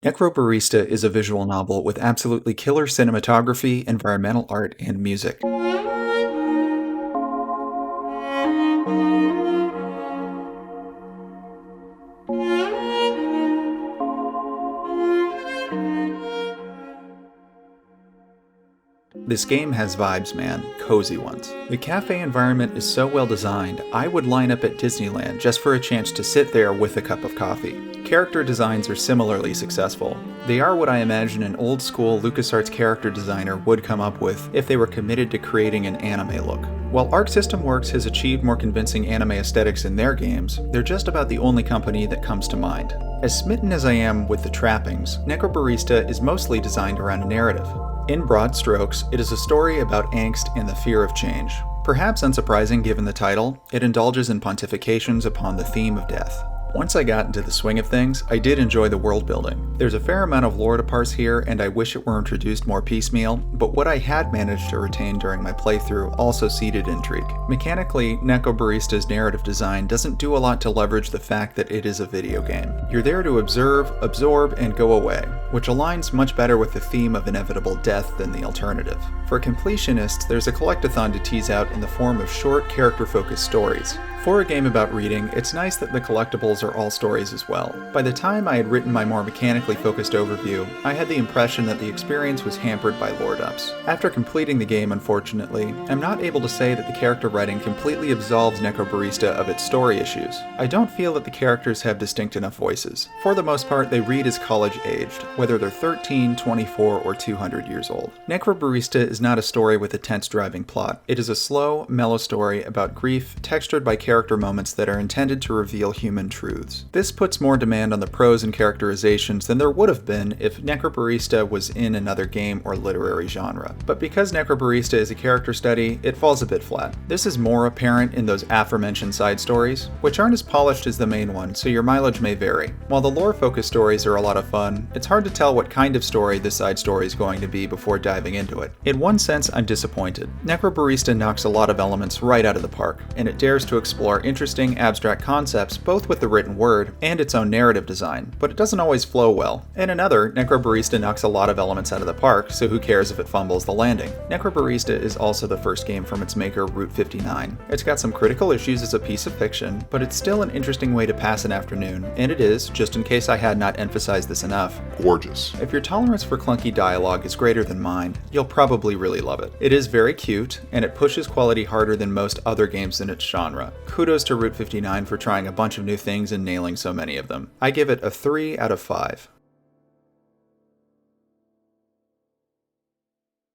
Necrobarista is a visual novel with absolutely killer cinematography, environmental art, and music. This game has vibes, man. Cozy ones. The cafe environment is so well designed, I would line up at Disneyland just for a chance to sit there with a cup of coffee. Character designs are similarly successful. They are what I imagine an old-school LucasArts character designer would come up with if they were committed to creating an anime look. While Arc System Works has achieved more convincing anime aesthetics in their games, they're just about the only company that comes to mind. As smitten as I am with the trappings, Necrobarista is mostly designed around a narrative. In broad strokes, it is a story about angst and the fear of change. Perhaps unsurprising given the title, it indulges in pontifications upon the theme of death. Once I got into the swing of things, I did enjoy the world building. There's a fair amount of lore to parse here, and I wish it were introduced more piecemeal, but what I had managed to retain during my playthrough also seeded intrigue. Mechanically, Necrobarista's narrative design doesn't do a lot to leverage the fact that it is a video game. You're there to observe, absorb, and go away, which aligns much better with the theme of inevitable death than the alternative. For completionists, there's a collectathon to tease out in the form of short, character-focused stories. For a game about reading, it's nice that the collectibles are all stories as well. By the time I had written my more mechanically focused overview, I had the impression that the experience was hampered by lore dumps. After completing the game, unfortunately, I'm not able to say that the character writing completely absolves Necrobarista of its story issues. I don't feel that the characters have distinct enough voices. For the most part, they read as college-aged, whether they're 13, 24, or 200 years old. Necrobarista is not a story with a tense driving plot. It is a slow, mellow story about grief, textured by character moments that are intended to reveal human truths. This puts more demand on the prose and characterizations than there would have been if Necrobarista was in another game or literary genre. But because Necrobarista is a character study, it falls a bit flat. This is more apparent in those aforementioned side stories, which aren't as polished as the main one, so your mileage may vary. While the lore-focused stories are a lot of fun, it's hard to tell what kind of story the side story is going to be before diving into it. In one sense, I'm disappointed. Necrobarista knocks a lot of elements right out of the park, and it dares to explore interesting, abstract concepts both with the written word and its own narrative design, but it doesn't always flow well. In another, Necrobarista knocks a lot of elements out of the park, so who cares if it fumbles the landing. Necrobarista is also the first game from its maker, Route 59. It's got some critical issues as a piece of fiction, but it's still an interesting way to pass an afternoon, and it is, just in case I had not emphasized this enough, gorgeous. If your tolerance for clunky dialogue is greater than mine, you'll probably really love it. It is very cute, and it pushes quality harder than most other games in its genre. Kudos to Route 59 for trying a bunch of new things and nailing so many of them. I give it a 3 out of 5.